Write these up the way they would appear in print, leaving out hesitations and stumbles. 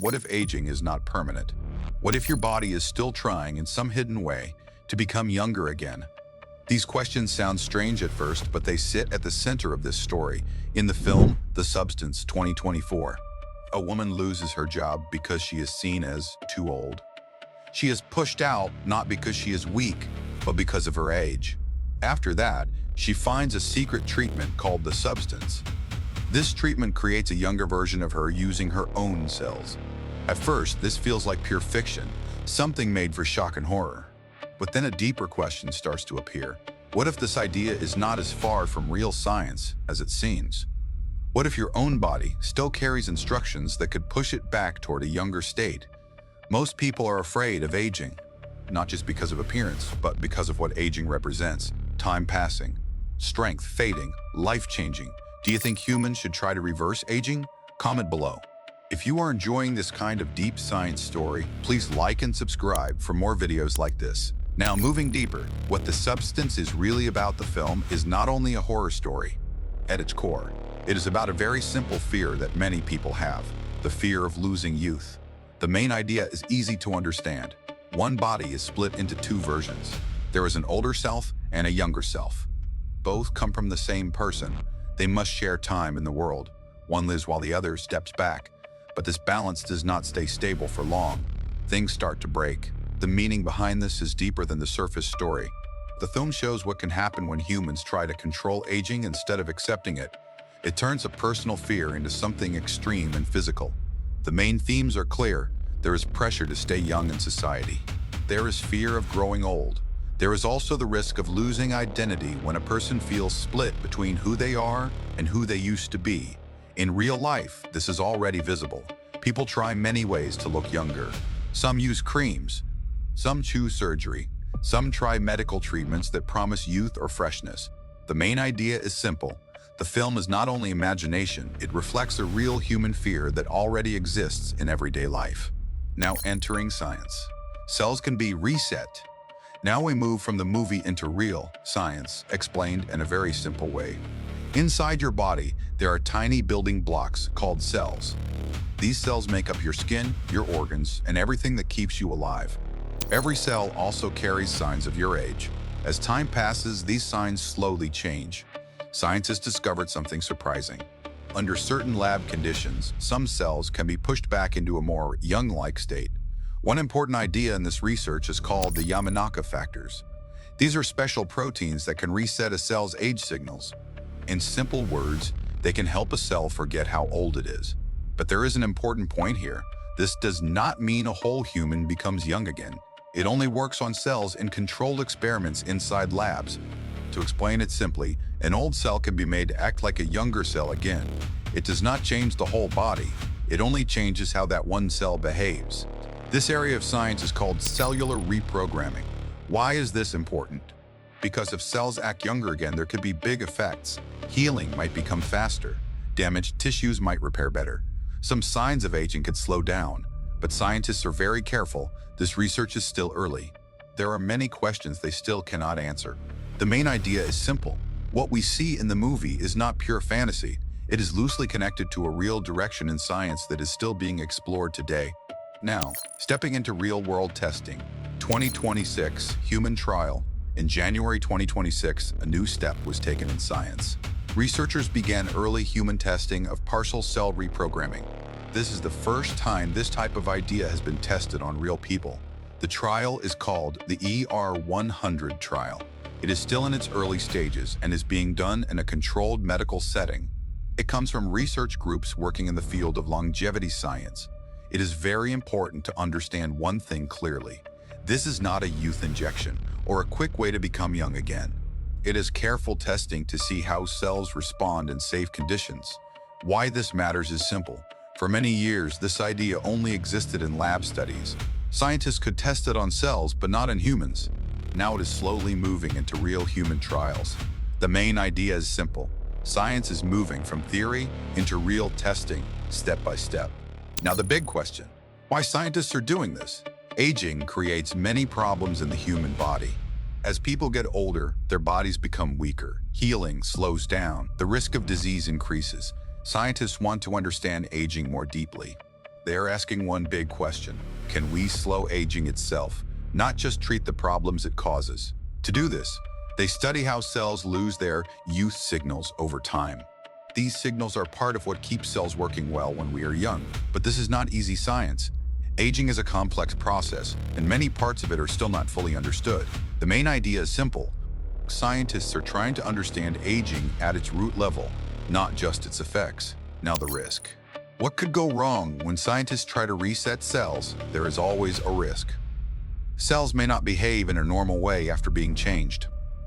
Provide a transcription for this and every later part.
What if aging is not permanent? What if your body is still trying in some hidden way to become younger again? These questions sound strange at first, but they sit at the center of this story. In the film, The Substance 2024, a woman loses her job because she is seen as too old. She is pushed out not because she is weak, but because of her age. After that, she finds a secret treatment called The Substance. This treatment creates a younger version of her using her own cells. At first, this feels like pure fiction, something made for shock and horror. But then a deeper question starts to appear. What if this idea is not as far from real science as it seems? What if your own body still carries instructions that could push it back toward a younger state? Most people are afraid of aging, not just because of appearance, but because of what aging represents. Time passing, strength fading, life changing. Do you think humans should try to reverse aging? Comment below. If you are enjoying this kind of deep science story, please like and subscribe for more videos like this. Now, moving deeper, what The Substance is really about. The film is not only a horror story. At its core, it is about a very simple fear that many people have, the fear of losing youth. The main idea is easy to understand. One body is split into two versions. There is an older self and a younger self. Both come from the same person. They must share time in the world. One lives while the other steps back. But this balance does not stay stable for long. Things start to break. The meaning behind this is deeper than the surface story. The film shows what can happen when humans try to control aging instead of accepting it. It turns a personal fear into something extreme and physical. The main themes are clear. There is pressure to stay young in society. There is fear of growing old. There is also the risk of losing identity when a person feels split between who they are and who they used to be. In real life, this is already visible. People try many ways to look younger. Some use creams. Some choose surgery. Some try medical treatments that promise youth or freshness. The main idea is simple. The film is not only imagination, it reflects a real human fear that already exists in everyday life. Now entering science. Cells can be reset. Now we move from the movie into real science, explained in a very simple way. Inside your body, there are tiny building blocks called cells. These cells make up your skin, your organs, and everything that keeps you alive. Every cell also carries signs of your age. As time passes, these signs slowly change. Scientists discovered something surprising. Under certain lab conditions, some cells can be pushed back into a more young-like state. One important idea in this research is called the Yamanaka factors. These are special proteins that can reset a cell's age signals. In simple words, they can help a cell forget how old it is. But there is an important point here. This does not mean a whole human becomes young again. It only works on cells in controlled experiments inside labs. To explain it simply, an old cell can be made to act like a younger cell again. It does not change the whole body. It only changes how that one cell behaves. This area of science is called cellular reprogramming. Why is this important? Because if cells act younger again, there could be big effects. Healing might become faster. Damaged tissues might repair better. Some signs of aging could slow down. But scientists are very careful. This research is still early. There are many questions they still cannot answer. The main idea is simple. What we see in the movie is not pure fantasy. It is loosely connected to a real direction in science that is still being explored today. Now, stepping into real-world testing. 2026 human trial. In January 2026, a new step was taken in science. Researchers began early human testing of partial cell reprogramming. This is the first time this type of idea has been tested on real people. The trial is called the ER100 trial. It is still in its early stages and is being done in a controlled medical setting. It comes from research groups working in the field of longevity science. It is very important to understand one thing clearly. This is not a youth injection or a quick way to become young again. It is careful testing to see how cells respond in safe conditions. Why this matters is simple. For many years, this idea only existed in lab studies. Scientists could test it on cells, but not in humans. Now it is slowly moving into real human trials. The main idea is simple. Science is moving from theory into real testing, step by step. Now the big question, why scientists are doing this? Aging creates many problems in the human body. As people get older, their bodies become weaker. Healing slows down. The risk of disease increases. Scientists want to understand aging more deeply. They are asking one big question: can we slow aging itself, not just treat the problems it causes? To do this, they study how cells lose their youth signals over time. These signals are part of what keeps cells working well when we are young. But this is not easy science. Aging is a complex process, and many parts of it are still not fully understood. The main idea is simple. Scientists are trying to understand aging at its root level, not just its effects. Now the risk. What could go wrong when scientists try to reset cells? There is always a risk. Cells may not behave in a normal way after being changed.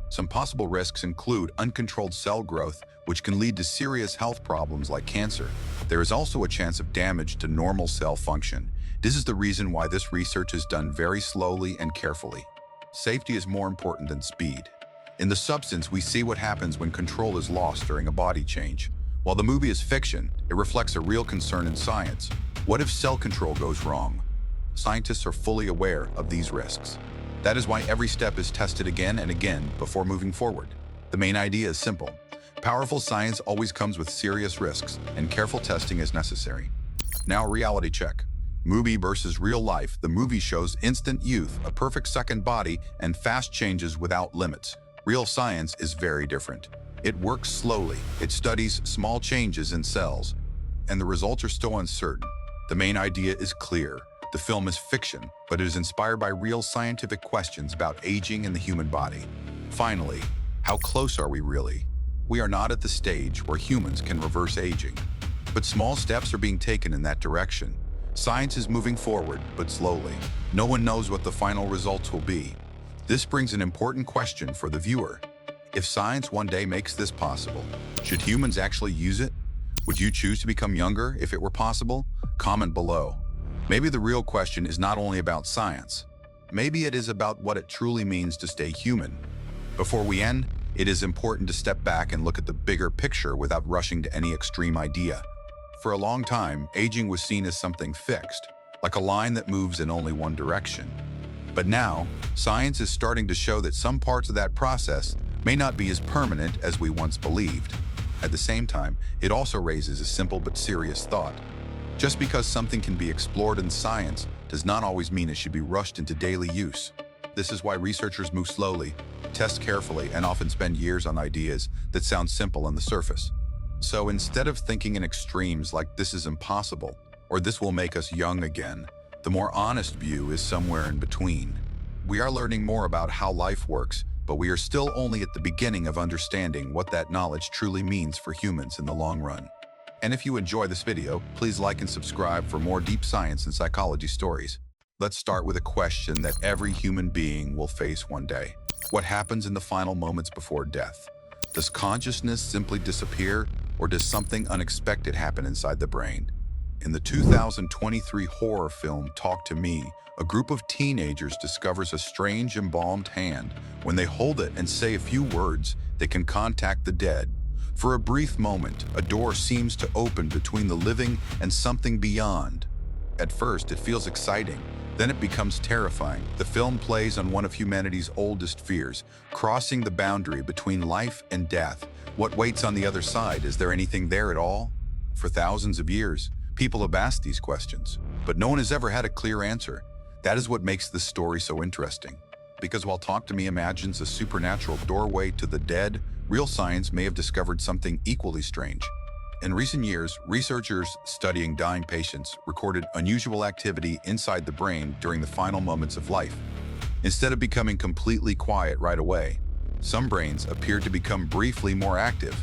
Some possible risks include uncontrolled cell growth, which can lead to serious health problems like cancer. There is also a chance of damage to normal cell function. This is the reason why this research is done very slowly and carefully. Safety is more important than speed. In The Substance, we see what happens when control is lost during a body change. While the movie is fiction, it reflects a real concern in science. What if cell control goes wrong? Scientists are fully aware of these risks. That is why every step is tested again and again before moving forward. The main idea is simple. Powerful science always comes with serious risks, and careful testing is necessary. Now, reality check. Movie versus real life. The movie shows instant youth, a perfect second body, and fast changes without limits. Real science is very different. It works slowly. It studies small changes in cells, and the results are still uncertain. The main idea is clear. The film is fiction, but it is inspired by real scientific questions about aging in the human body. Finally, how close are we really? We are not at the stage where humans can reverse aging, but small steps are being taken in that direction. Science is moving forward, but slowly. No one knows what the final results will be. This brings an important question for the viewer. If science one day makes this possible, should humans actually use it? Would you choose to become younger if it were possible? Comment below. Maybe the real question is not only about science. Maybe it is about what it truly means to stay human. Before we end, it is important to step back and look at the bigger picture without rushing to any extreme idea. For a long time, aging was seen as something fixed, like a line that moves in only one direction. But now, science is starting to show that some parts of that process may not be as permanent as we once believed. At the same time, it also raises a simple but serious thought. Just because something can be explored in science does not always mean it should be rushed into daily use. This is why researchers move slowly, test carefully, and often spend years on ideas that sound simple on the surface. So instead of thinking in extremes like this is impossible, or this will make us young again, the more honest view is somewhere in between. We are learning more about how life works, but we are still only at the beginning of understanding what that knowledge truly means for humans in the long run. And if you enjoy this video, please like and subscribe for more deep science and psychology stories. Let's start with a question that every human being will face one day. What happens in the final moments before death? Does consciousness simply disappear, or does something unexpected happen inside the brain? In the 2023 horror film Talk to Me, a group of teenagers discovers a strange embalmed hand. When they hold it and say a few words, they can contact the dead. For a brief moment, a door seems to open between the living and something beyond. At first, it feels exciting. Then it becomes terrifying. The film plays on one of humanity's oldest fears, crossing the boundary between life and death. What waits on the other side? Is there anything there at all? For thousands of years, people have asked these questions, but no one has ever had a clear answer. That is what makes this story so interesting. Because while Talk to Me imagines a supernatural doorway to the dead, real science may have discovered something equally strange. In recent years, researchers studying dying patients recorded unusual activity inside the brain during the final moments of life. Instead of becoming completely quiet right away, some brains appeared to become briefly more active.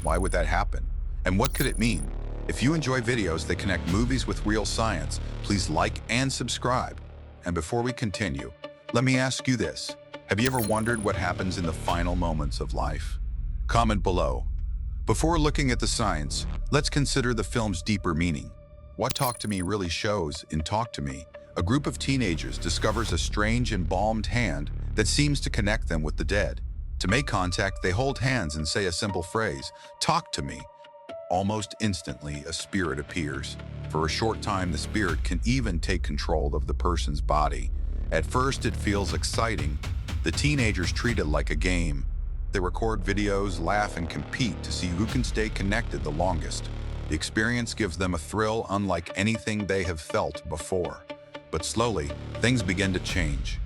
Why would that happen? And what could it mean? If you enjoy videos that connect movies with real science, please like and subscribe. And before we continue, let me ask you this. Have you ever wondered what happens in the final moments of life? Comment below. Before looking at the science, let's consider the film's deeper meaning. What Talk to Me really shows in Talk to Me, a group of teenagers discovers a strange embalmed hand that seems to connect them with the dead. To make contact, they hold hands and say a simple phrase, "Talk to me." Almost instantly, a spirit appears. For a short time, the spirit can even take control of the person's body. At first, it feels exciting. The teenagers treat it like a game. They record videos, laugh, and compete to see who can stay connected the longest. The experience gives them a thrill unlike anything they have felt before. But slowly, things begin to change.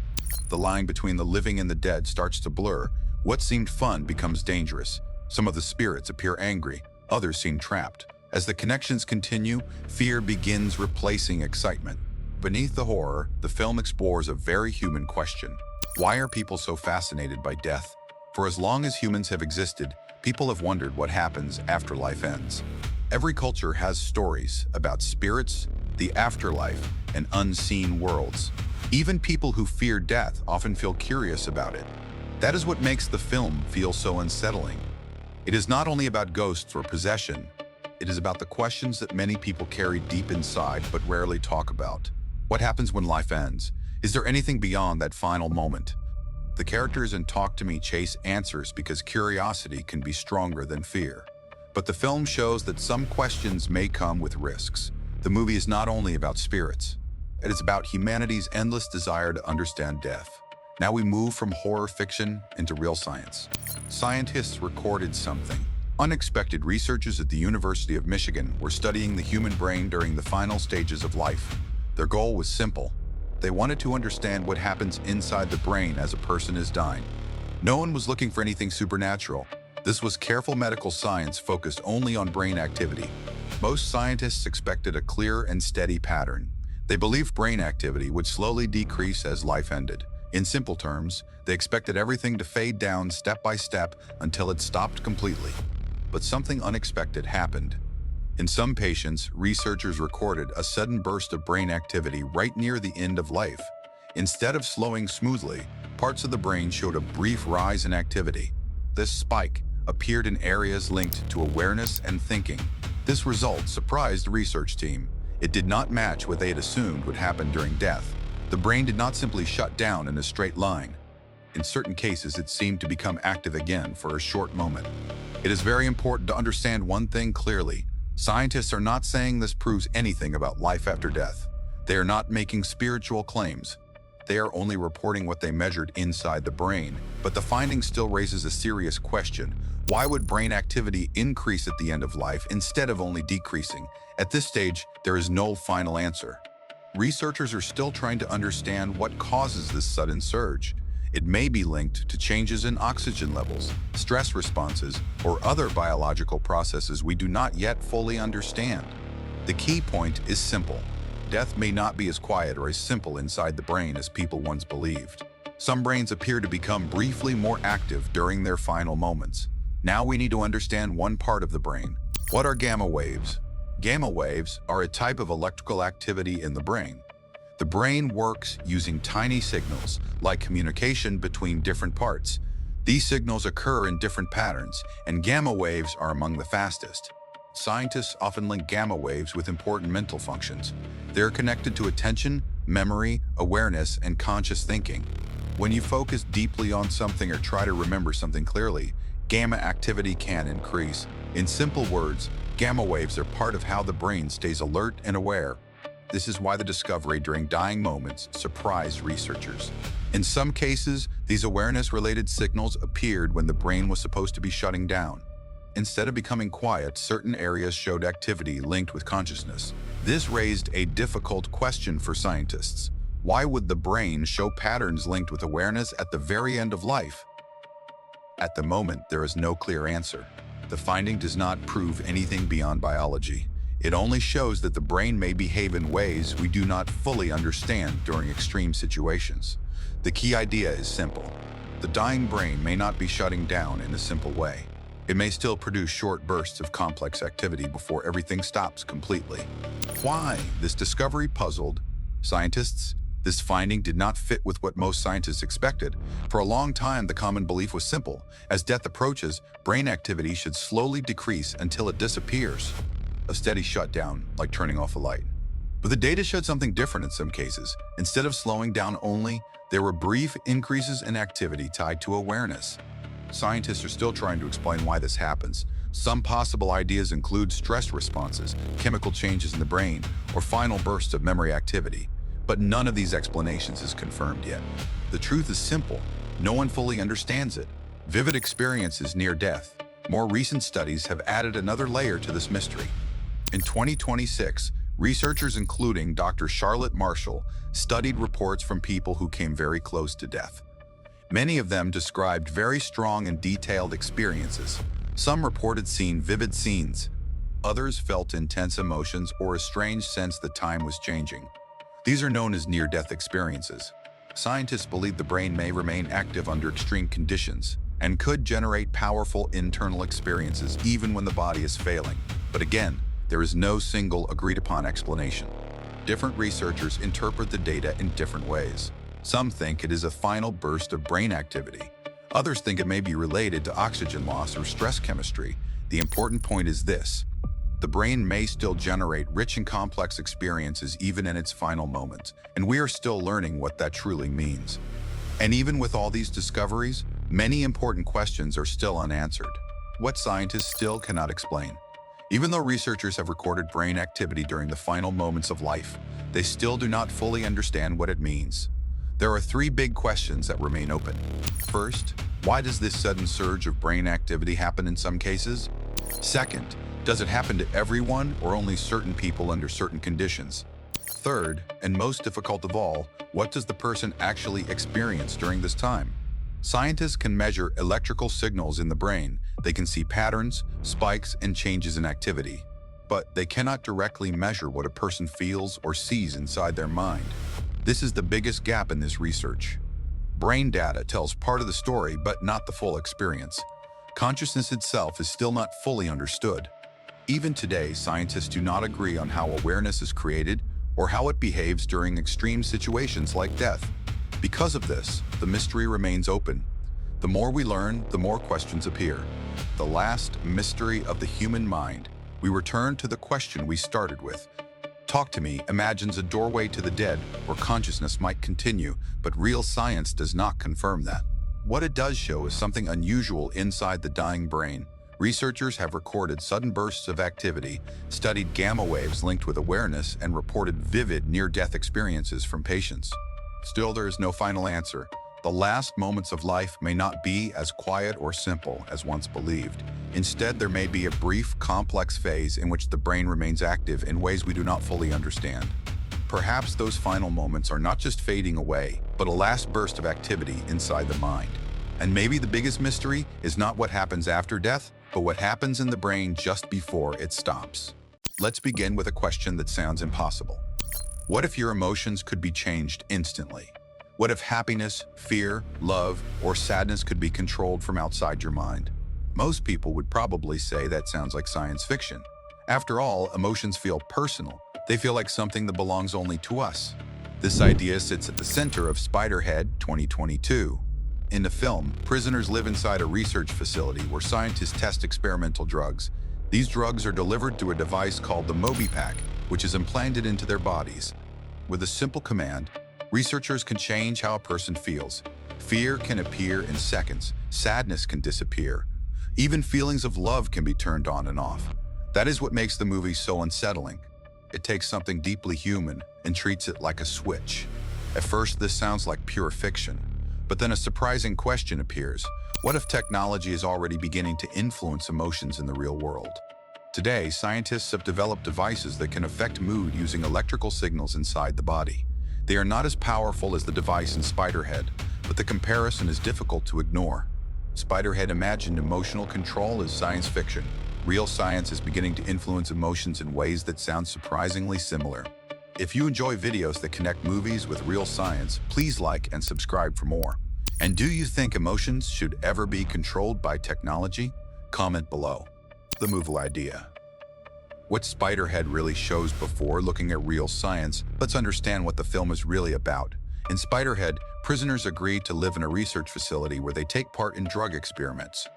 The line between the living and the dead starts to blur. What seemed fun becomes dangerous. Some of the spirits appear angry, others seem trapped. As the connections continue, fear begins replacing excitement. Beneath the horror, the film explores a very human question. Why are people so fascinated by death? For as long as humans have existed, people have wondered what happens after life ends. Every culture has stories about spirits, the afterlife, and unseen worlds. Even people who fear death often feel curious about it. That is what makes the film feel so unsettling. It is not only about ghosts or possession, it is about the questions that many people carry deep inside but rarely talk about. What happens when life ends? Is there anything beyond that final moment? The characters in Talk to Me chase answers because curiosity can be stronger than fear. But the film shows that some questions may come with risks. The movie is not only about spirits. It is about humanity's endless desire to understand death. Now we move from horror fiction into real science. Scientists recorded something. Unexpected researchers at the University of Michigan were studying the human brain during the final stages of life. Their goal was simple. They wanted to understand what happens inside the brain as a person is dying. No one was looking for anything supernatural. This was careful medical science focused only on brain activity. Most scientists expected a clear and steady pattern. They believed brain activity would slowly decrease as life ended. In simple terms, they expected everything to fade down step by step until it stopped completely. But something unexpected happened. In some patients, researchers recorded a sudden burst of brain activity right near the end of life. Instead of slowing smoothly, parts of the brain showed a brief rise in activity. This spike appeared in areas linked to awareness and thinking. This result surprised the research team. It did not match what they had assumed would happen during death. The brain did not simply shut down in a straight line. In certain cases, it seemed to become active again for a short moment. It is very important to understand one thing clearly. Scientists are not saying this proves anything about life after death. They are not making spiritual claims. They are only reporting what they measured inside the brain. But the finding still raises a serious question. Why would brain activity increase at the end of life instead of only decreasing? At this stage, there is no final answer. Researchers are still trying to understand what causes this sudden surge. It may be linked to changes in oxygen levels, stress responses, or other biological processes we do not yet fully understand. The key point is simple. Death may not be as quiet or as simple inside the brain as people once believed. Some brains appear to become briefly more active during their final moments. Now we need to understand one part of the brain. What are gamma waves? Gamma waves are a type of electrical activity in the brain. The brain works using tiny signals, like communication between different parts. These signals occur in different patterns, and gamma waves are among the fastest. Scientists often link gamma waves with important mental functions. They are connected to attention, memory, awareness, and conscious thinking. When you focus deeply on something or try to remember something clearly, gamma activity can increase. In simple words, gamma waves are part of how the brain stays alert and aware. This is why the discovery during dying moments surprised researchers. In some cases, these awareness-related signals appeared when the brain was supposed to be shutting down. Instead of becoming quiet, certain areas showed activity linked with consciousness. This raised a difficult question for scientists. Why would the brain show patterns linked with awareness at the very end of life? At the moment, there is no clear answer. The finding does not prove anything beyond biology. It only shows that the brain may behave in ways we do not fully understand during extreme situations. The key idea is simple. The dying brain may not be shutting down in a simple way. It may still produce short bursts of complex activity before everything stops completely. Why? This discovery puzzled scientists. This finding did not fit with what most scientists expected. For a long time, the common belief was simple. As death approaches, brain activity should slowly decrease until it disappears. A steady shutdown, like turning off a light. But the data showed something different in some cases. Instead of slowing down only, there were brief increases in activity tied to awareness. Scientists are still trying to explain why this happens. Some possible ideas include stress responses, chemical changes in the brain, or final bursts of memory activity. But none of these explanations is confirmed yet. The truth is simple. No one fully understands it. Vivid experiences near death. More recent studies have added another layer to this mystery. In 2026, researchers including Dr. Charlotte Marshall studied reports from people who came very close to death. Many of them described very strong and detailed experiences. Some reported seeing vivid scenes. Others felt intense emotions or a strange sense that time was changing. These are known as near-death experiences. Scientists believe the brain may remain active under extreme conditions and could generate powerful internal experiences even when the body is failing. But again, there is no single agreed-upon explanation. Different researchers interpret the data in different ways. Some think it is a final burst of brain activity. Others think it may be related to oxygen loss or stress chemistry. The important point is this: the brain may still generate rich and complex experiences even in its final moments, and we are still learning what that truly means. And even with all these discoveries, many important questions are still unanswered. What scientists still cannot explain. Even though researchers have recorded brain activity during the final moments of life, they still do not fully understand what it means. There are three big questions that remain open. First, why does this sudden surge of brain activity happen in some cases? Second, does it happen to everyone or only certain people under certain conditions? Third, and most difficult of all, what does the person actually experience during this time? Scientists can measure electrical signals in the brain. They can see patterns, spikes, and changes in activity. But they cannot directly measure what a person feels or sees inside their mind. This is the biggest gap in this research. Brain data tells part of the story, but not the full experience. Consciousness itself is still not fully understood. Even today, scientists do not agree on how awareness is created or how it behaves during extreme situations like death. Because of this, the mystery remains open. The more we learn, the more questions appear. The last mystery of the human mind. We return to the question we started with. Talk to Me imagines a doorway to the dead where consciousness might continue, but real science does not confirm that. What it does show is something unusual inside the dying brain. Researchers have recorded sudden bursts of activity, studied gamma waves linked with awareness, and reported vivid near-death experiences from patients. Still, there is no final answer. The last moments of life may not be as quiet or simple as once believed. Instead, there may be a brief, complex phase in which the brain remains active in ways we do not fully understand. Perhaps those final moments are not just fading away, but a last burst of activity inside the mind. And maybe the biggest mystery is not what happens after death, but what happens in the brain just before it stops. Let's begin with a question that sounds impossible. What if your emotions could be changed instantly? What if happiness, fear, love, or sadness could be controlled from outside your mind? Most people would probably say that sounds like science fiction. After all, emotions feel personal. They feel like something that belongs only to us. This idea sits at the center of Spiderhead 2022. In the film, prisoners live inside a research facility where scientists test experimental drugs. These drugs are delivered through a device called the MobiPak, which is implanted into their bodies. With a simple command, researchers can change how a person feels. Fear can appear in seconds. Sadness can disappear. Even feelings of love can be turned on and off. That is what makes the movie so unsettling. It takes something deeply human and treats it like a switch. At first, this sounds like pure fiction. But then a surprising question appears. What if technology is already beginning to influence emotions in the real world? Today, scientists have developed devices that can affect mood using electrical signals inside the body. They are not as powerful as the device in Spiderhead, but the comparison is difficult to ignore. Spiderhead imagined emotional control as science fiction. Real science is beginning to influence emotions in ways that sound surprisingly similar. If you enjoy videos that connect movies with real science, please like and subscribe for more. And do you think emotions should ever be controlled by technology? Comment below. The movie idea. What Spiderhead really shows before looking at real science, let's understand what the film is really about. In Spiderhead, prisoners agree to live in a research facility where they take part in drug experiments.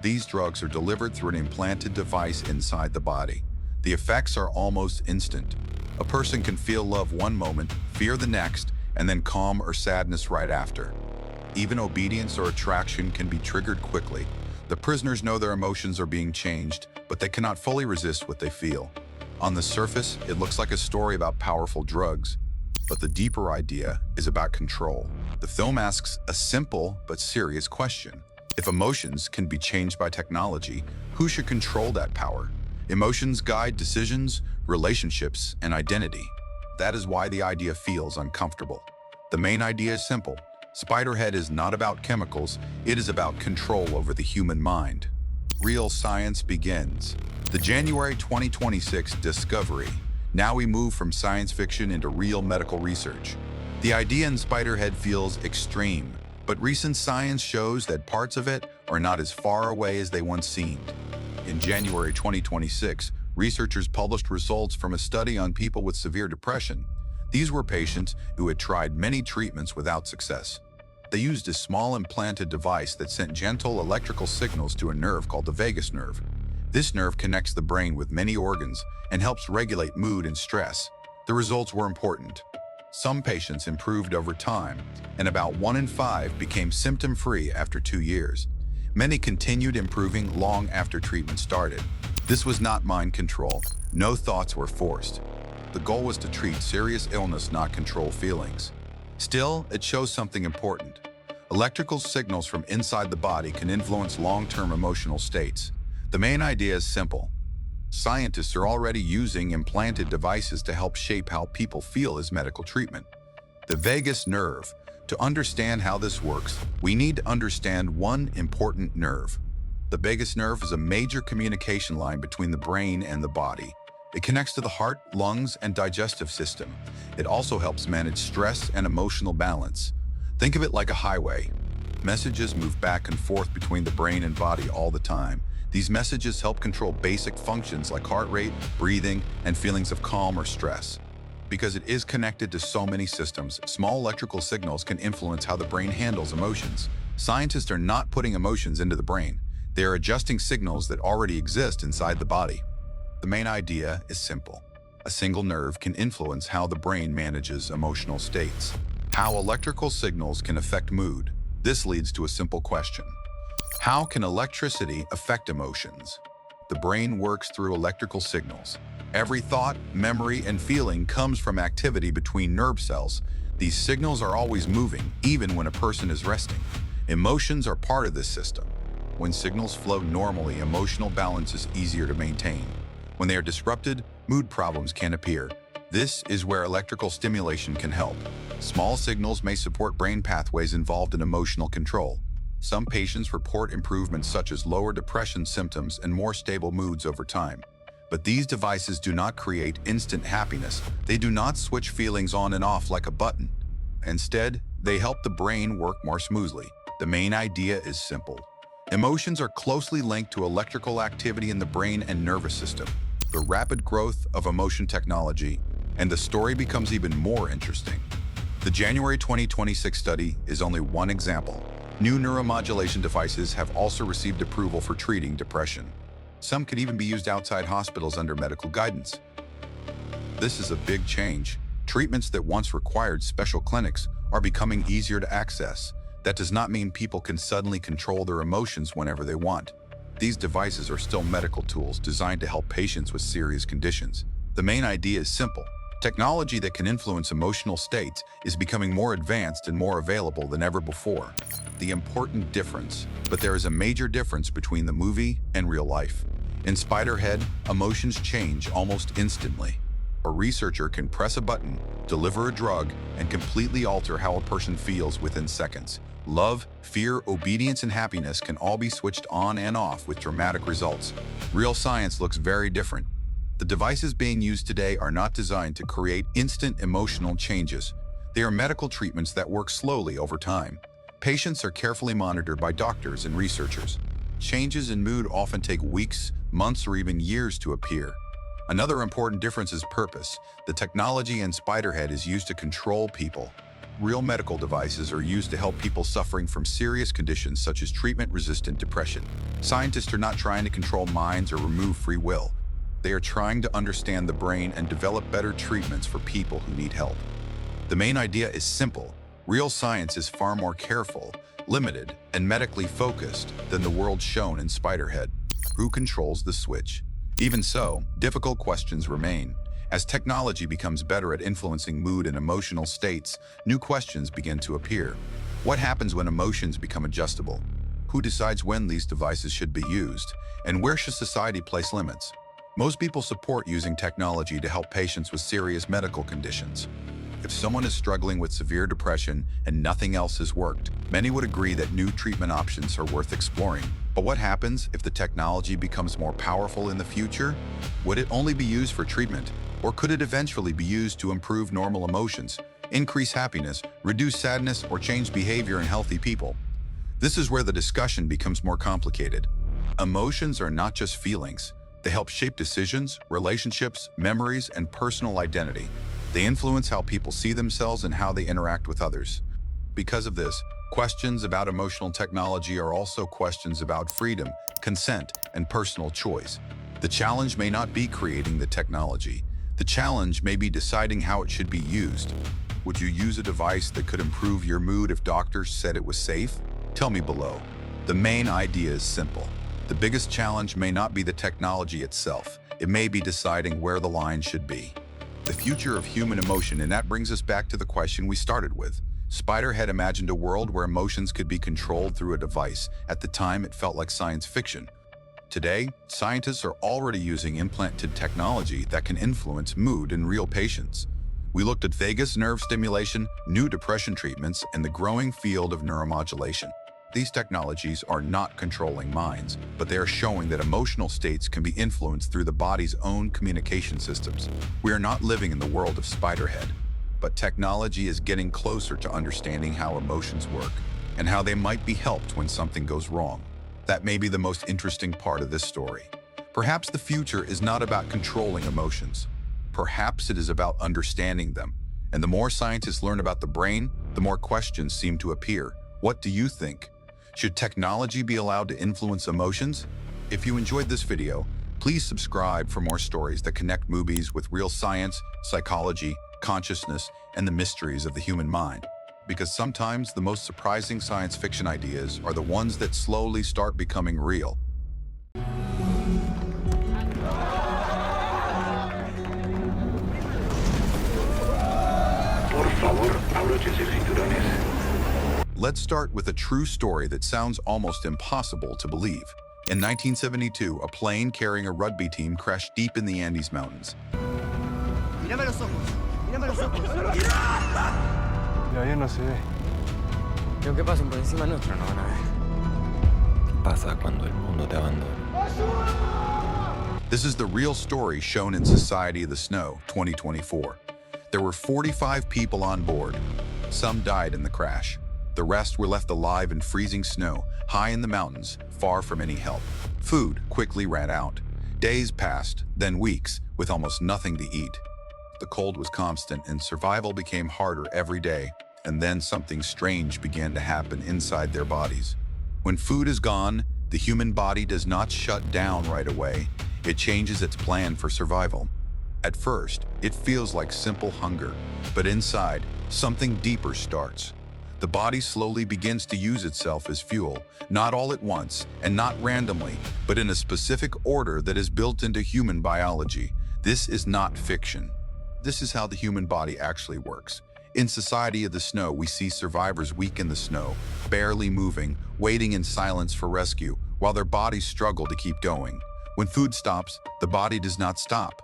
These drugs are delivered through an implanted device inside the body. The effects are almost instant. A person can feel love one moment, fear the next, and then calm or sadness right after. Even obedience or attraction can be triggered quickly. The prisoners know their emotions are being changed, but they cannot fully resist what they feel. On the surface, it looks like a story about powerful drugs, but the deeper idea is about control. The film asks a simple but serious question. If emotions can be changed by technology, who should control that power? Emotions guide decisions, relationships, and identity. That is why the idea feels uncomfortable. The main idea is simple. Spiderhead is not about chemicals, it is about control over the human mind. Real science begins. The January 2026 discovery. Now we move from science fiction into real medical research. The idea in Spiderhead feels extreme, but recent science shows that parts of it are not as far away as they once seemed. In January 2026, researchers published results from a study on people with severe depression. These were patients who had tried many treatments without success. They used a small implanted device that sent gentle electrical signals to a nerve called the vagus nerve. This nerve connects the brain with many organs and helps regulate mood and stress. The results were important. Some patients improved over time, and about 1 in 5 became symptom-free after 2 years. Many continued improving long after treatment started. This was not mind control. No thoughts were forced. The goal was to treat serious illness, not control feelings. Still, it shows something important. Electrical signals from inside the body can influence long-term emotional states. The main idea is simple. Scientists are already using implanted devices to help shape how people feel as medical treatment. The vagus nerve. To understand how this works, we need to understand one important nerve. The vagus nerve is a major communication line between the brain and the body. It connects to the heart, lungs, and digestive system. It also helps manage stress and emotional balance. Think of it like a highway. Messages move back and forth between the brain and body all the time. These messages help control basic functions like heart rate, breathing, and feelings of calm or stress. Because it is connected to so many systems, small electrical signals can influence how the brain handles emotions. Scientists are not putting emotions into the brain. They are adjusting signals that already exist inside the body. The main idea is simple. A single nerve can influence how the brain manages emotional states. How electrical signals can affect mood. This leads to a simple question. How can electricity affect emotions? The brain works through electrical signals. Every thought, memory, and feeling comes from activity between nerve cells. These signals are always moving, even when a person is resting. Emotions are part of this system. When signals flow normally, emotional balance is easier to maintain. When they are disrupted, mood problems can appear. This is where electrical stimulation can help. Small signals may support brain pathways involved in emotional control. Some patients report improvements such as lower depression symptoms and more stable moods over time. But these devices do not create instant happiness. They do not switch feelings on and off like a button. Instead, they help the brain work more smoothly. The main idea is simple. Emotions are closely linked to electrical activity in the brain and nervous system. The rapid growth of emotion technology, and the story becomes even more interesting. The January 2026 study is only one example. New neuromodulation devices have also received approval for treating depression. Some could even be used outside hospitals under medical guidance. This is a big change. Treatments that once required special clinics are becoming easier to access. That does not mean people can suddenly control their emotions whenever they want. These devices are still medical tools designed to help patients with serious conditions. The main idea is simple. Technology that can influence emotional states is becoming more advanced and more available than ever before. The important difference, but there is a major difference between the movie and real life. In Spiderhead, emotions change almost instantly. A researcher can press a button, deliver a drug, and completely alter how a person feels within seconds. Love, fear, obedience, and happiness can all be switched on and off with dramatic results. Real science looks very different. The devices being used today are not designed to create instant emotional changes. They are medical treatments that work slowly over time. Patients are carefully monitored by doctors and researchers. Changes in mood often take weeks, months, or even years to appear. Another important difference is purpose. The technology in Spiderhead is used to control people. Real medical devices are used to help people suffering from serious conditions such as treatment-resistant depression. Scientists are not trying to control minds or remove free will. They are trying to understand the brain and develop better treatments for people who need help. The main idea is simple. Real science is far more careful, limited, and medically focused than the world shown in Spiderhead. Who controls the switch? Even so, difficult questions remain. As technology becomes better at influencing mood and emotional states, new questions begin to appear. What happens when emotions become adjustable? Who decides when these devices should be used? And where should society place limits? Most people support using technology to help patients with serious medical conditions. If someone is struggling with severe depression and nothing else has worked, many would agree that new treatment options are worth exploring. But what happens if the technology becomes more powerful in the future? Would it only be used for treatment, or could it eventually be used to improve normal emotions, increase happiness, reduce sadness, or change behavior in healthy people? This is where the discussion becomes more complicated. Emotions are not just feelings. They help shape decisions, relationships, memories, and personal identity. They influence how people see themselves and how they interact with others. Because of this, questions about emotional technology are also questions about freedom, consent, and personal choice. The challenge may not be creating the technology. The challenge may be deciding how it should be used. Would you use a device that could improve your mood if doctors said it was safe? Tell me below. The main idea is simple. The biggest challenge may not be the technology itself. It may be deciding where the line should be. The future of human emotion, and that brings us back to the question we started with. Spiderhead imagined a world where emotions could be controlled through a device. At the time, it felt like science fiction. Today, scientists are already using implanted technology that can influence mood in real patients. We looked at vagus nerve stimulation, new depression treatments, and the growing field of neuromodulation. These technologies are not controlling minds, but they are showing that emotional states can be influenced through the body's own communication systems. We are not living in the world of Spiderhead, but technology is getting closer to understanding how emotions work and how they might be helped when something goes wrong. That may be the most interesting part of this story. Perhaps the future is not about controlling emotions. Perhaps it is about understanding them. And the more scientists learn about the brain, the more questions seem to appear. What do you think? Should technology be allowed to influence emotions? If you enjoyed this video, please subscribe for more stories that connect movies with real science, psychology, consciousness, and the mysteries of the human mind. Because sometimes the most surprising science fiction ideas are the ones that slowly start becoming real. Por favor, abróchense cinturones. Let's start with a true story that sounds almost impossible to believe. In 1972, a plane carrying a rugby team crashed deep in the Andes Mountains. Mírame los ojos. Mírame los ojos. De ahí no se ve. Y aunque pasen por encima nuestro, no van a ver. ¿Qué pasa cuando el mundo te abandona? This is the real story shown in Society of the Snow, 2024. There were 45 people on board. Some died in the crash. The rest were left alive in freezing snow, high in the mountains, far from any help. Food quickly ran out. Days passed, then weeks, with almost nothing to eat. The cold was constant and survival became harder every day. And then something strange began to happen inside their bodies. When food is gone, the human body does not shut down right away. It changes its plan for survival. At first, it feels like simple hunger, but inside, something deeper starts. The body slowly begins to use itself as fuel, not all at once and not randomly, but in a specific order that is built into human biology. This is not fiction. This is how the human body actually works. In Society of the Snow, we see survivors weak in the snow, barely moving, waiting in silence for rescue, while their bodies struggle to keep going. When food stops, the body does not stop.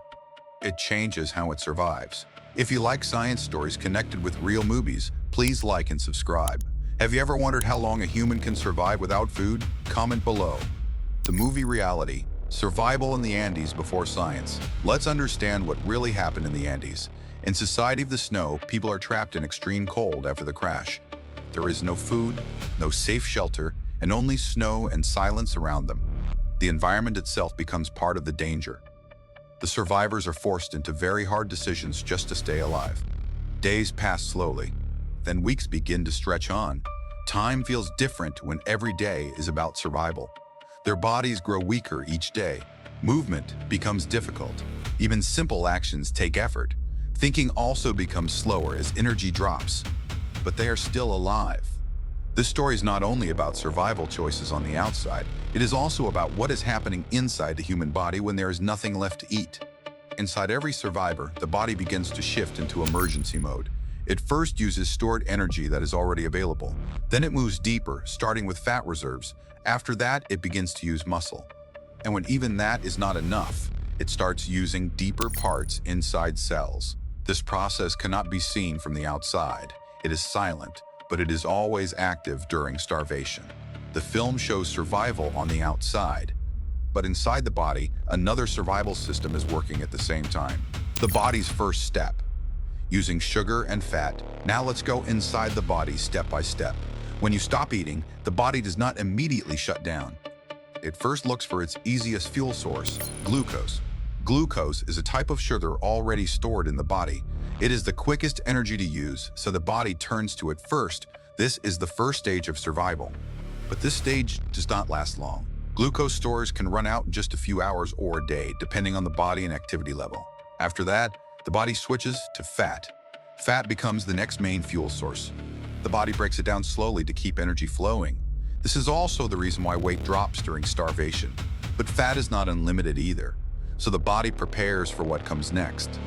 It changes how it survives. If you like science stories connected with real movies, please like and subscribe. Have you ever wondered how long a human can survive without food? Comment below. The movie reality, survival in the Andes before science. Let's understand what really happened in the Andes. In Society of the Snow, people are trapped in extreme cold after the crash. There is no food, no safe shelter, and only snow and silence around them. The environment itself becomes part of the danger. The survivors are forced into very hard decisions just to stay alive. Days pass slowly, then weeks begin to stretch on. Time feels different when every day is about survival. Their bodies grow weaker each day. Movement becomes difficult. Even simple actions take effort. Thinking also becomes slower as energy drops. But they are still alive. This story is not only about survival choices on the outside, it is also about what is happening inside the human body when there is nothing left to eat. Inside every survivor, the body begins to shift into emergency mode. It first uses stored energy that is already available. Then it moves deeper, starting with fat reserves. After that, it begins to use muscle. And when even that is not enough, it starts using deeper parts inside cells. This process cannot be seen from the outside. It is silent, but it is always active during starvation. The film shows survival on the outside, but inside the body, another survival system is working at the same time. The body's first step, using sugar and fat. Now let's go inside the body step by step. When you stop eating, the body does not immediately shut down. It first looks for its easiest fuel source, glucose. Glucose is a type of sugar already stored in the body. It is the quickest energy to use, so the body turns to it first. This is the first stage of survival. But this stage does not last long. Glucose stores can run out in just a few hours or a day, depending on the body and activity level. After that, the body switches to fat. Fat becomes the next main fuel source. The body breaks it down slowly to keep energy flowing. This is also the reason why weight drops during starvation. But fat is not unlimited either, so the body prepares for what comes next.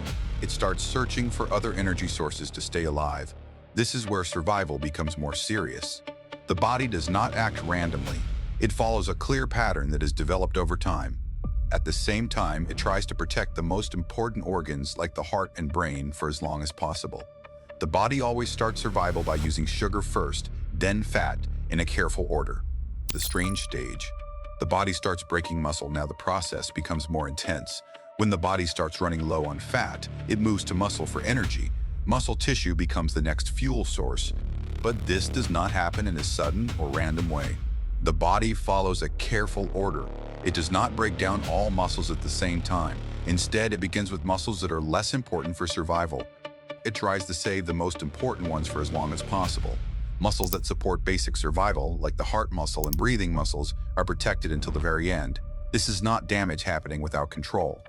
It starts searching for other energy sources to stay alive. This is where survival becomes more serious. The body does not act randomly. It follows a clear pattern that is developed over time. At the same time, it tries to protect the most important organs like the heart and brain for as long as possible. The body always starts survival by using sugar first, then fat, in a careful order. The strange stage. The body starts breaking muscle. Now the process becomes more intense. When the body starts running low on fat, it moves to muscle for energy. Muscle tissue becomes the next fuel source. But this does not happen in a sudden or random way. The body follows a careful order. It does not break down all muscles at the same time. Instead, it begins with muscles that are less important for survival. It tries to save the most important ones for as long as possible. Muscles that support basic survival, like the heart muscle and breathing muscles, are protected until the very end. This is not damage happening without control.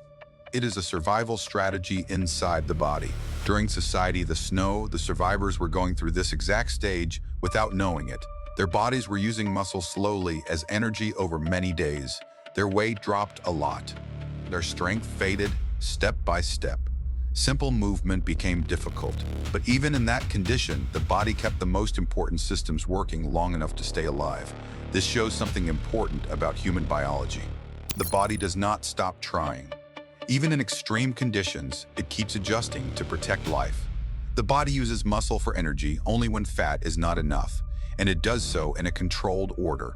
It is a survival strategy inside the body. During Society of the Snow, the survivors were going through this exact stage without knowing it. Their bodies were using muscle slowly as energy over many days. Their weight dropped a lot. Their strength faded step by step. Simple movement became difficult, but even in that condition, the body kept the most important systems working long enough to stay alive. This shows something important about human biology. The body does not stop trying. Even in extreme conditions, it keeps adjusting to protect life. The body uses muscle for energy only when fat is not enough, and it does so in a controlled order.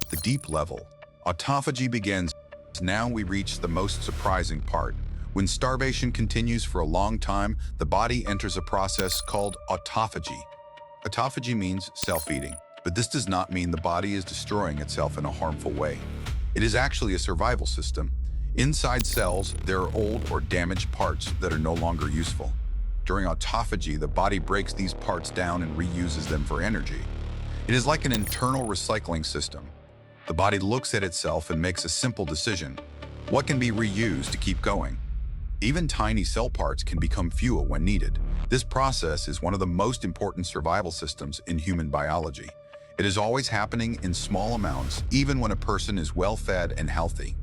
The deep level. Autophagy begins. Now we reach the most surprising part. When starvation continues for a long time, the body enters a process called autophagy. Autophagy means self-eating, but this does not mean the body is destroying itself in a harmful way. It is actually a survival system. Inside cells, there are old or damaged parts that are no longer useful. During autophagy, the body breaks these parts down and reuses them for energy. It is like an internal recycling system. The body looks at itself and makes a simple decision. What can be reused to keep going? Even tiny cell parts can become fuel when needed. This process is one of the most important survival systems in human biology. It is always happening in small amounts, even when a person is well-fed and healthy.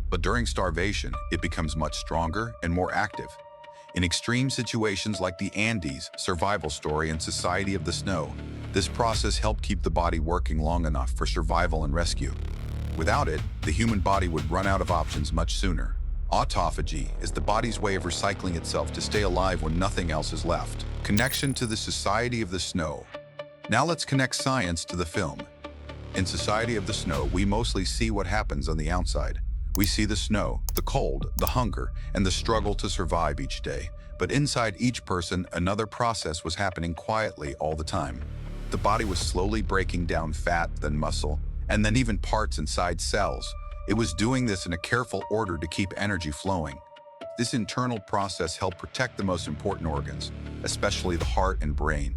But during starvation, it becomes much stronger and more active. In extreme situations like the Andes, survival story, and Society of the Snow, this process helped keep the body working long enough for survival and rescue. Without it, the human body would run out of options much sooner. Autophagy is the body's way of recycling itself to stay alive when nothing else is left. Connection to the Society of the Snow. Now let's connect science to the film. In Society of the Snow, we mostly see what happens on the outside. We see the snow, the cold, the hunger, and the struggle to survive each day. But inside each person, another process was happening quietly all the time. The body was slowly breaking down fat, then muscle, and then even parts inside cells. It was doing this in a careful order to keep energy flowing. This internal process helped protect the most important organs, especially the heart and brain.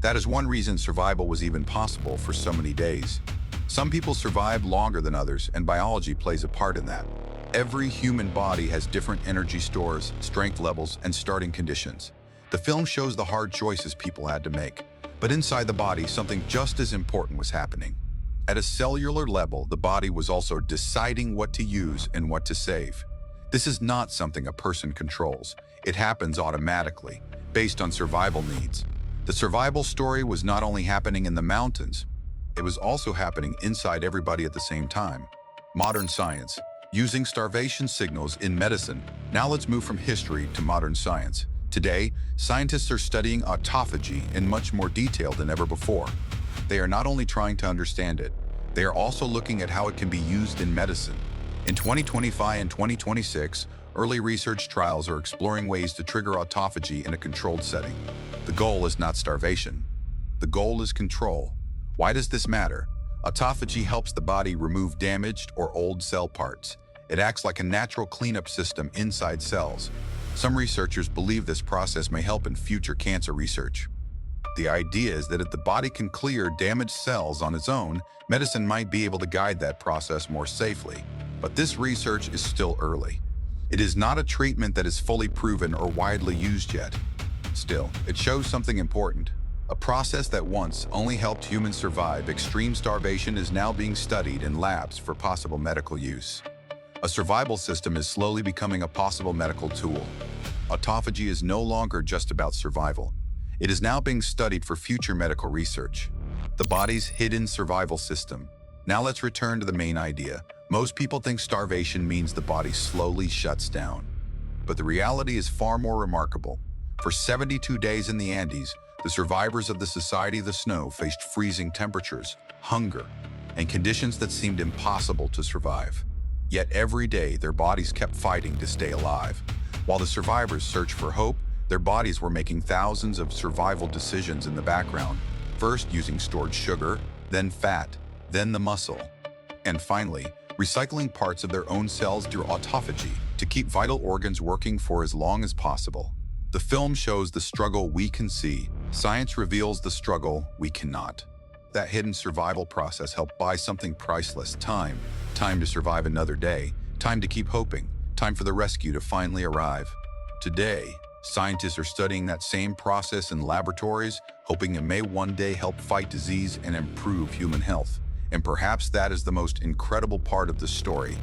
That is one reason survival was even possible for so many days. Some people survive longer than others, and biology plays a part in that. Every human body has different energy stores, strength levels, and starting conditions. The film shows the hard choices people had to make, but inside the body, something just as important was happening. At a cellular level, the body was also deciding what to use and what to save. This is not something a person controls. It happens automatically, based on survival needs. The survival story was not only happening in the mountains, it was also happening inside everybody at the same time. Modern science. Using starvation signals in medicine, now let's move from history to modern science. Today, scientists are studying autophagy in much more detail than ever before. They are not only trying to understand it, they are also looking at how it can be used in medicine. In 2025 and 2026, early research trials are exploring ways to trigger autophagy in a controlled setting. The goal is not starvation. The goal is control. Why does this matter? Autophagy helps the body remove damaged or old cell parts. It acts like a natural cleanup system inside cells. Some researchers believe this process may help in future cancer research. The idea is that if the body can clear damaged cells on its own, medicine might be able to guide that process more safely. But this research is still early. It is not a treatment that is fully proven or widely used yet. Still, it shows something important. A process that once only helped humans survive extreme starvation is now being studied in labs for possible medical use. A survival system is slowly becoming a possible medical tool. Autophagy is no longer just about survival. It is now being studied for future medical research. The body's hidden survival system. Now let's return to the main idea. Most people think starvation means the body slowly shuts down. But the reality is far more remarkable. For 72 days in the Andes, the survivors of the Society of the Snow faced freezing temperatures, hunger, and conditions that seemed impossible to survive. Yet every day, their bodies kept fighting to stay alive. While the survivors searched for hope, their bodies were making thousands of survival decisions in the background, first using stored sugar, then fat, then the muscle, and finally, recycling parts of their own cells through autophagy to keep vital organs working for as long as possible. The film shows the struggle we can see. Science reveals the struggle we cannot. That hidden survival process helped buy something priceless: time. Time to survive another day. Time to keep hoping. Time for the rescue to finally arrive. Today, scientists are studying that same process in laboratories, hoping it may one day help fight disease and improve human health. And perhaps that is the most incredible part of the story.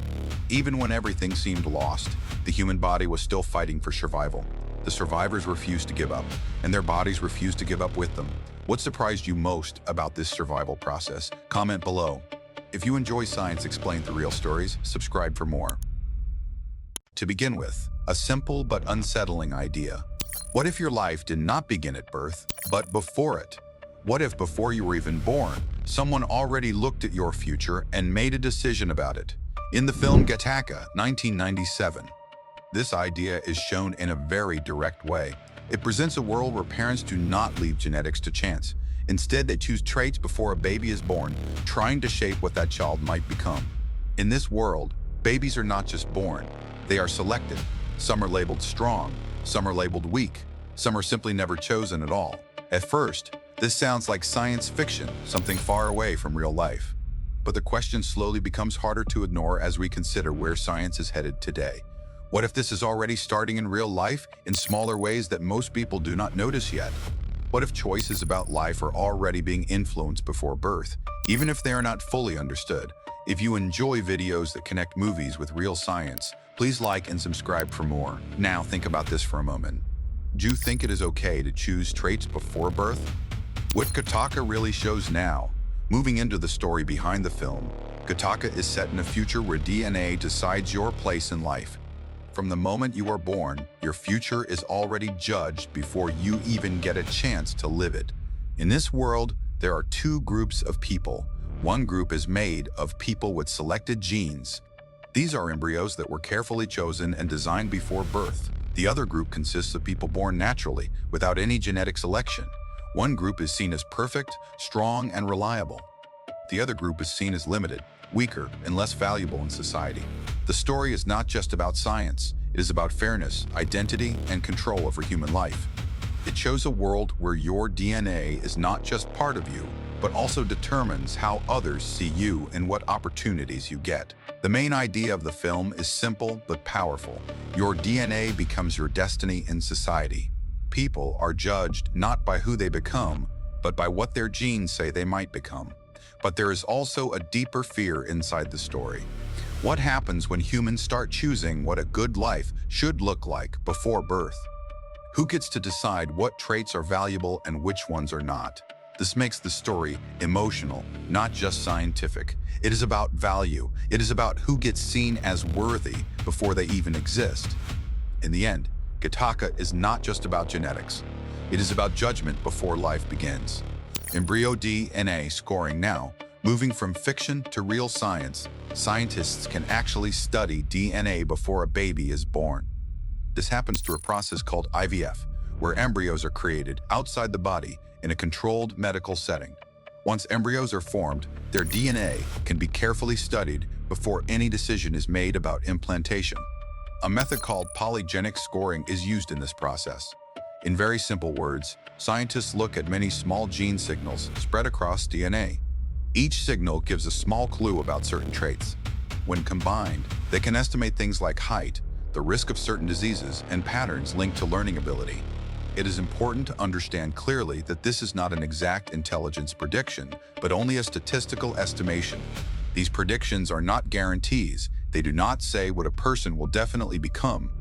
Even when everything seemed lost, the human body was still fighting for survival. The survivors refused to give up, and their bodies refused to give up with them. What surprised you most about this survival process? Comment below. If you enjoy Science Explained Through Real Stories, subscribe for more. To begin with, a simple but unsettling idea. What if your life did not begin at birth, but before it? What if before you were even born, someone already looked at your future and made a decision about it? In the film Gattaca, 1997, this idea is shown in a very direct way. It presents a world where parents do not leave genetics to chance. Instead, they choose traits before a baby is born, trying to shape what that child might become. In this world, babies are not just born, they are selected. Some are labeled strong, some are labeled weak, some are simply never chosen at all. At first, this sounds like science fiction, something far away from real life. But the question slowly becomes harder to ignore as we consider where science is headed today. What if this is already starting in real life in smaller ways that most people do not notice yet? What if choices about life are already being influenced before birth, even if they are not fully understood? If you enjoy videos that connect movies with real science, please like and subscribe for more. Now think about this for a moment. Do you think it is okay to choose traits before birth? What Gattaca really shows now, moving into the story behind the film, Gattaca is set in a future where DNA decides your place in life. From the moment you are born, your future is already judged before you even get a chance to live it. In this world, there are two groups of people. One group is made of people with selected genes. These are embryos that were carefully chosen and designed before birth. The other group consists of people born naturally, without any genetic selection. One group is seen as perfect, strong, and reliable. The other group is seen as limited, weaker, and less valuable in society. The story is not just about science. It is about fairness, identity, and control over human life. It shows a world where your DNA is not just part of you, but also determines how others see you and what opportunities you get. The main idea of the film is simple but powerful. Your DNA becomes your destiny in society. People are judged not by who they become, but by what their genes say they might become. But there is also a deeper fear inside the story. What happens when humans start choosing what a good life should look like before birth? Who gets to decide what traits are valuable and which ones are not? This makes the story emotional, not just scientific. It is about value. It is about who gets seen as worthy before they even exist. In the end, Gattaca is not just about genetics. It is about judgment before life begins. Embryo DNA scoring now, moving from fiction to real science, scientists can actually study DNA before a baby is born. This happens through a process called IVF, where embryos are created outside the body in a controlled medical setting. Once embryos are formed, their DNA can be carefully studied before any decision is made about implantation. A method called polygenic scoring is used in this process. In very simple words, scientists look at many small gene signals spread across DNA. Each signal gives a small clue about certain traits. When combined, they can estimate things like height, the risk of certain diseases, and patterns linked to learning ability. It is important to understand clearly that this is not an exact intelligence prediction, but only a statistical estimation. These predictions are not guarantees. They do not say what a person will definitely become.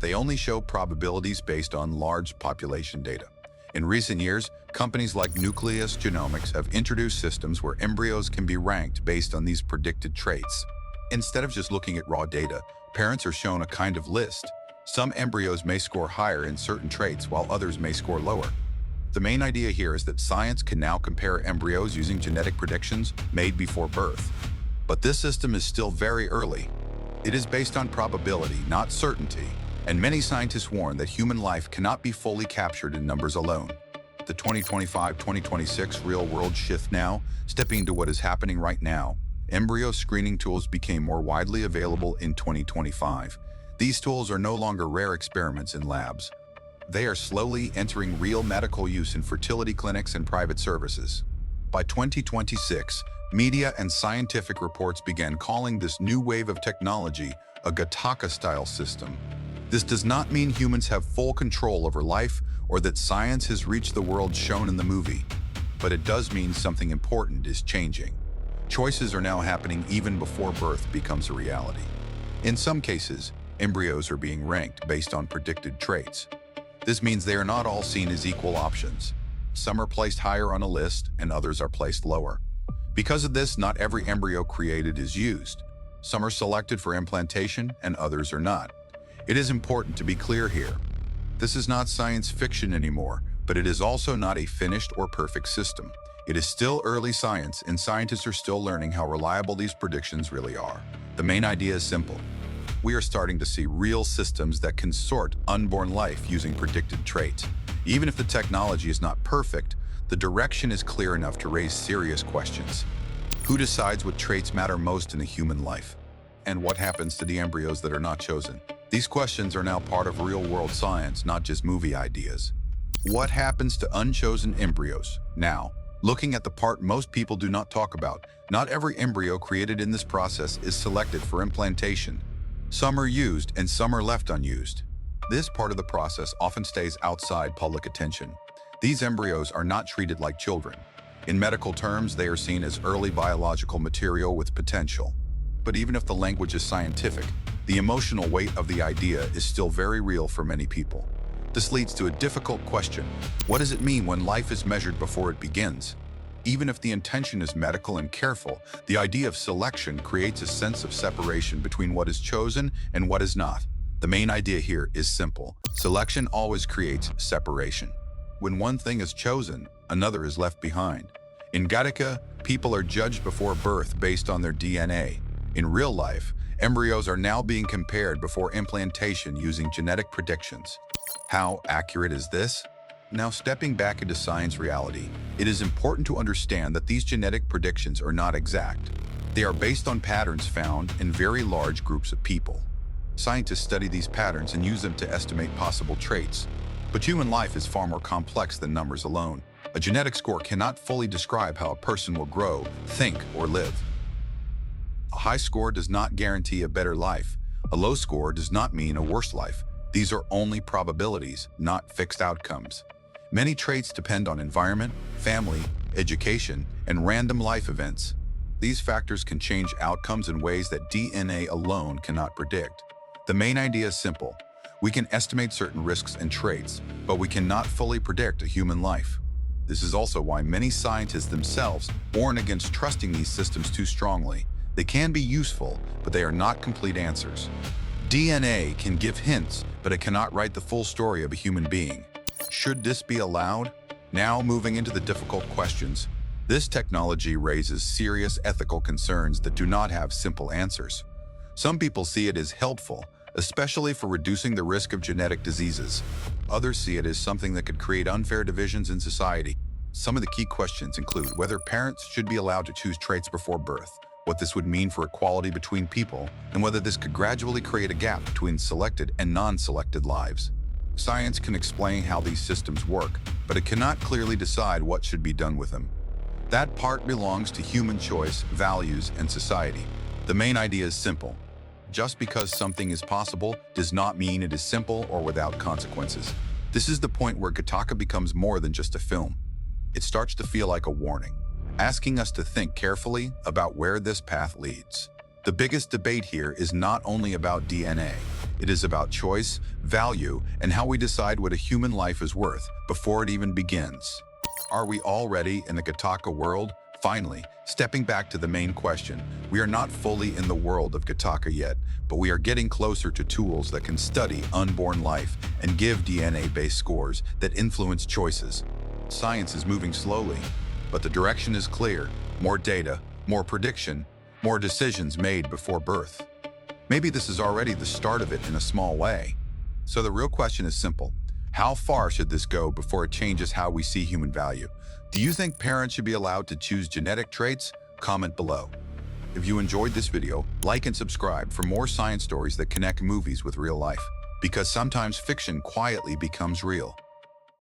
They only show probabilities based on large population data. In recent years, companies like Nucleus Genomics have introduced systems where embryos can be ranked based on these predicted traits. Instead of just looking at raw data, parents are shown a kind of list. Some embryos may score higher in certain traits while others may score lower. The main idea here is that science can now compare embryos using genetic predictions made before birth. But this system is still very early. It is based on probability, not certainty, and many scientists warn that human life cannot be fully captured in numbers alone. The 2025-2026 real-world shift now, stepping into what is happening right now. Embryo screening tools became more widely available in 2025. These tools are no longer rare experiments in labs. They are slowly entering real medical use in fertility clinics and private services. By 2026, media and scientific reports began calling this new wave of technology a Gattaca-style system. This does not mean humans have full control over life or that science has reached the world shown in the movie, but it does mean something important is changing. Choices are now happening even before birth becomes a reality. In some cases, embryos are being ranked based on predicted traits. This means they are not all seen as equal options. Some are placed higher on a list and others are placed lower. Because of this, not every embryo created is used. Some are selected for implantation and others are not. It is important to be clear here. This is not science fiction anymore, but it is also not a finished or perfect system. It is still early science and scientists are still learning how reliable these predictions really are. The main idea is simple. We are starting to see real systems that can sort unborn life using predicted traits. Even if the technology is not perfect, the direction is clear enough to raise serious questions. Who decides what traits matter most in a human life? And what happens to the embryos that are not chosen? These questions are now part of real-world science, not just movie ideas. What happens to unchosen embryos? Now, looking at the part most people do not talk about, not every embryo created in this process is selected for implantation. Some are used and some are left unused. This part of the process often stays outside public attention. These embryos are not treated like children. In medical terms, they are seen as early biological material with potential. But even if the language is scientific, the emotional weight of the idea is still very real for many people. This leads to a difficult question. What does it mean when life is measured before it begins? Even if the intention is medical and careful, the idea of selection creates a sense of separation between what is chosen and what is not. The main idea here is simple. Selection always creates separation. When one thing is chosen, another is left behind. In Gattaca, people are judged before birth based on their DNA. In real life, embryos are now being compared before implantation using genetic predictions. How accurate is this? Now, stepping back into science reality, it is important to understand that these genetic predictions are not exact. They are based on patterns found in very large groups of people. Scientists study these patterns and use them to estimate possible traits. But human life is far more complex than numbers alone. A genetic score cannot fully describe how a person will grow, think, or live. A high score does not guarantee a better life. A low score does not mean a worse life. These are only probabilities, not fixed outcomes. Many traits depend on environment, family, education, and random life events. These factors can change outcomes in ways that DNA alone cannot predict. The main idea is simple. We can estimate certain risks and traits, but we cannot fully predict a human life. This is also why many scientists themselves warn against trusting these systems too strongly. They can be useful, but they are not complete answers. DNA can give hints, but it cannot write the full story of a human being. Should this be allowed? Now, moving into the difficult questions. This technology raises serious ethical concerns that do not have simple answers. Some people see it as helpful, especially for reducing the risk of genetic diseases. Others see it as something that could create unfair divisions in society. Some of the key questions include whether parents should be allowed to choose traits before birth, what this would mean for equality between people, and whether this could gradually create a gap between selected and non-selected lives. Science can explain how these systems work, but it cannot clearly decide what should be done with them. That part belongs to human choice, values, and society. The main idea is simple. Just because something is possible does not mean it is simple or without consequences. This is the point where Gattaca becomes more than just a film. It starts to feel like a warning, asking us to think carefully about where this path leads. The biggest debate here is not only about DNA. It is about choice, value, and how we decide what a human life is worth before it even begins. Are we already in the Gattaca world? Finally, stepping back to the main question, we are not fully in the world of Gattaca yet, but we are getting closer to tools that can study unborn life and give DNA-based scores that influence choices. Science is moving slowly, but the direction is clear. More data, more prediction, more decisions made before birth. Maybe this is already the start of it in a small way. So the real question is simple. How far should this go before it changes how we see human value? Do you think parents should be allowed to choose genetic traits? Comment below. If you enjoyed this video, like and subscribe for more science stories that connect movies with real life. Because sometimes fiction quietly becomes real.